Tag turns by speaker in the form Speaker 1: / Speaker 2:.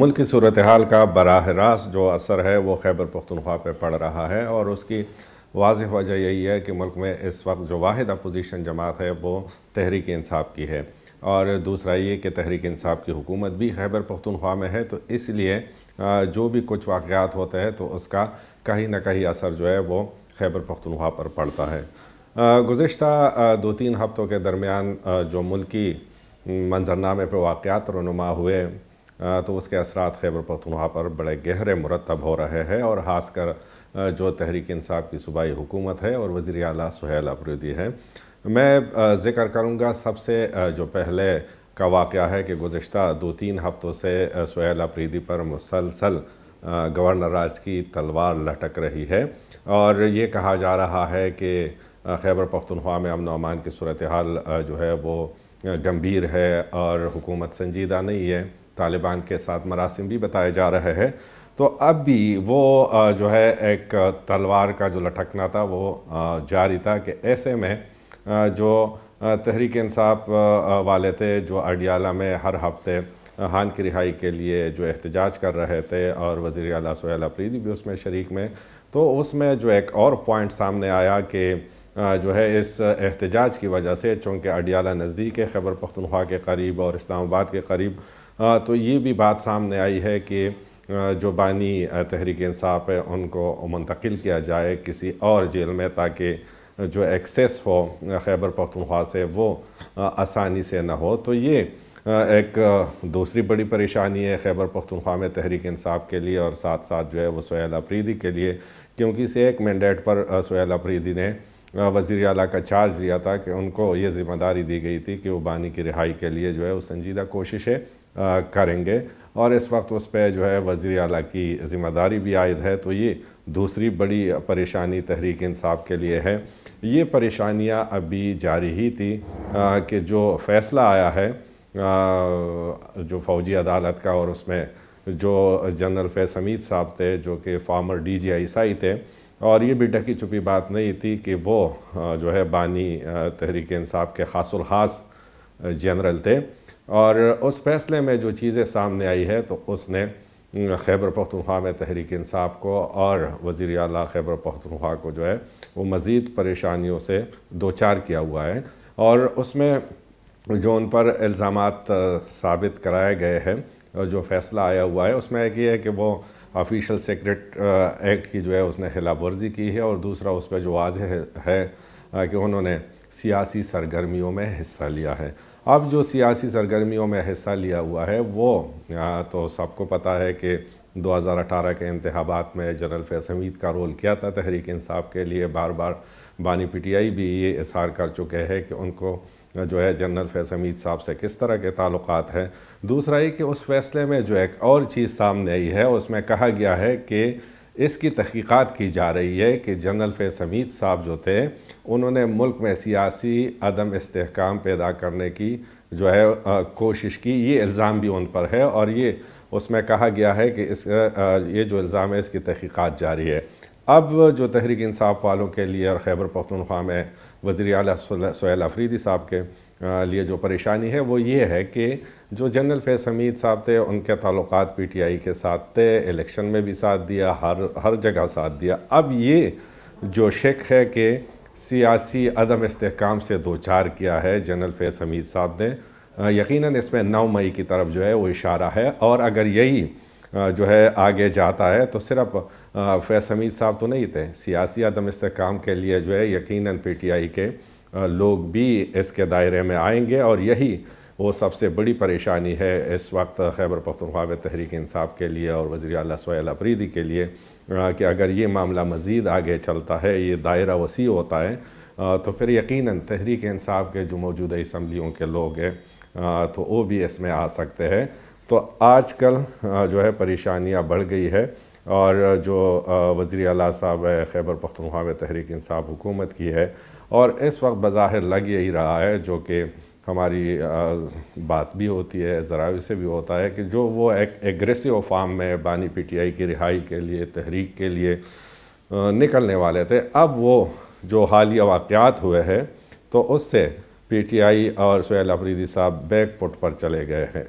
Speaker 1: ملک کی صورتحال کا براہ راست جو اثر ہے وہ خیبر پختونخوا پہ پڑ رہا ہے، اور اس کی واضح وجہ یہی ہے کہ ملک میں اس وقت جو واحد اپوزیشن جماعت ہے وہ تحریک انصاف کی ہے، اور دوسرا یہ کہ تحریک انصاف کی حکومت بھی خیبر پختونخوا میں ہے، تو اس لیے جو بھی کچھ واقعات ہوتے ہیں تو اس کا کہیں نہ کہیں اثر جو ہے وہ خیبر پختونخوا پر پڑتا ہے۔ گزشتہ 2-3 ہفتوں کے درمیان جو ملکی منظرنامے پہ واقعات رونما ہوئے تو اس کے اثرات خیبر پختونخوا پر بڑے گہرے مرتب ہو رہے ہیں، اور خاص کر جو تحریک انصاف کی صوبائی حکومت ہے اور وزیر اعلیٰ سہیل اپریدی ہے۔ میں ذکر کروں گا سب سے جو پہلے کا واقعہ ہے کہ گزشتہ 2-3 ہفتوں سے سہیل اپریدی پر مسلسل گورنر راج کی تلوار لٹک رہی ہے، اور یہ کہا جا رہا ہے کہ خیبر پختونخوا میں امن و امان کی صورتحال جو ہے وہ گمبھیر ہے اور حکومت سنجیدہ نہیں ہے، طالبان کے ساتھ مراسم بھی بتائے جا رہے ہیں۔ تو اب بھی وہ جو ہے ایک تلوار کا جو لٹکنا تھا وہ جاری تھا کہ ایسے میں جو تحریک انصاف والے تھے جو اڈیالہ میں ہر ہفتے خان کی رہائی کے لیے جو احتجاج کر رہے تھے، اور وزیر اعلیٰ سہیل اپریدی بھی اس میں شریک میں، تو اس میں جو ایک اور پوائنٹ سامنے آیا کہ جو ہے اس احتجاج کی وجہ سے، چونکہ اڈیالہ نزدیک ہے خیبر پختونخوا کے قریب اور اسلام آباد کے قریب، تو یہ بھی بات سامنے آئی ہے کہ جو بانی تحریک انصاف ہے ان کو منتقل کیا جائے کسی اور جیل میں، تاکہ جو ایکسیس ہو خیبر پختونخوا سے وہ آسانی سے نہ ہو۔ تو یہ ایک دوسری بڑی پریشانی ہے خیبر پختونخوا میں تحریک انصاف کے لیے، اور ساتھ ساتھ جو ہے وہ سہیل اپریدی کے لیے، کیونکہ اسے ایک مینڈیٹ پر سہیل اپریدی نے وزیر اعلیٰ کا چارج لیا تھا کہ ان کو یہ ذمہ داری دی گئی تھی کہ وہ بانی کی رہائی کے لیے جو ہے وہ سنجیدہ کوششیں کریں گے، اور اس وقت اس پہ جو ہے وزیر اعلیٰ کی ذمہ داری بھی عائد ہے۔ تو یہ دوسری بڑی پریشانی تحریک انصاف کے لیے ہے۔ یہ پریشانیاں ابھی جاری ہی تھی کہ جو فیصلہ آیا ہے جو فوجی عدالت کا، اور اس میں جو جنرل فیض حمید صاحب تھے جو کہ فارمر DGI تھے، اور یہ بھی ڈھکی چھپی بات نہیں تھی کہ وہ جو ہے بانی تحریک انصاف کے خاص الخاص جنرل تھے، اور اس فیصلے میں جو چیزیں سامنے آئی ہے تو اس نے خیبر پختونخوا میں تحریک انصاف کو اور وزیر اعلیٰ خیبر پختونخوا کو جو ہے وہ مزید پریشانیوں سے دوچار کیا ہوا ہے، اور اس میں جو ان پر الزامات ثابت کرائے گئے ہیں اور جو فیصلہ آیا ہوا ہے اس میں ایک یہ ہے کہ وہ آفیشل سیکرٹ ایکٹ کی جو ہے اس نے خلاف ورزی کی ہے، اور دوسرا اس پہ جو واضح ہے کہ انہوں نے سیاسی سرگرمیوں میں حصہ لیا ہے۔ اب جو سیاسی سرگرمیوں میں حصہ لیا ہوا ہے وہ تو سب کو پتہ ہے کہ 2018 کے انتخابات میں جنرل فیض حمید کا رول کیا تھا تحریک انصاف کے لیے۔ بار بار بانی PTI بھی یہ اظہار کر چکے ہیں کہ ان کو جو ہے جنرل فیض حمید صاحب سے کس طرح کے تعلقات ہیں۔ دوسرا یہ کہ اس فیصلے میں جو ایک اور چیز سامنے آئی ہے، اس میں کہا گیا ہے کہ اس کی تحقیقات کی جا رہی ہے کہ جنرل فیض حمید صاحب جو تھے انہوں نے ملک میں سیاسی عدم استحکام پیدا کرنے کی جو ہے کوشش کی، یہ الزام بھی ان پر ہے، اور یہ اس میں کہا گیا ہے کہ یہ جو الزام ہے اس کی تحقیقات جاری ہے۔ اب جو تحریک انصاف والوں کے لیے اور خیبر پختونخوا میں وزیر اعلیٰ سہیل اپریدی صاحب کے لیے جو پریشانی ہے وہ یہ ہے کہ جو جنرل فیض حمید صاحب تھے ان کے تعلقات PTI کے ساتھ تھے، الیکشن میں بھی ساتھ دیا، ہر جگہ ساتھ دیا۔ اب یہ جو شک ہے کہ سیاسی عدم استحکام سے دوچار کیا ہے جنرل فیض حمید صاحب نے، یقیناً اس میں 9 مئی کی طرف جو ہے وہ اشارہ ہے، اور اگر یہی جو ہے آگے جاتا ہے تو صرف فیض حمید صاحب تو نہیں تھے، سیاسی عدم استحکام کے لیے جو ہے یقیناً PTI کے لوگ بھی اس کے دائرے میں آئیں گے، اور یہی وہ سب سے بڑی پریشانی ہے اس وقت خیبر پختونخوا میں تحریک انصاف کے لیے اور وزیر اعلیٰ سہیل اپریدی کے لیے، کہ اگر یہ معاملہ مزید آگے چلتا ہے، یہ دائرہ وسیع ہوتا ہے، تو پھر یقیناً تحریک انصاف کے جو موجودہ اسمبلیوں کے لوگ ہیں تو وہ بھی اس میں آ سکتے ہیں۔ تو آج کل جو ہے پریشانیاں بڑھ گئی ہے، اور جو وزیر اعلیٰ صاحب خیبر پختونخوا میں تحریک انصاف حکومت کی ہے، اور اس وقت بظاہر لگ یہی رہا ہے، جو کہ ہماری بات بھی ہوتی ہے، ذرائع سے بھی ہوتا ہے، کہ جو وہ ایک ایگریسو فارم میں بانی PTI کی رہائی کے لیے، تحریک کے لیے نکلنے والے تھے، اب وہ جو حالیہ واقعات ہوئے ہیں تو اس سے PTI اور سہیل اپریدی صاحب بیک فٹ پر چلے گئے ہیں۔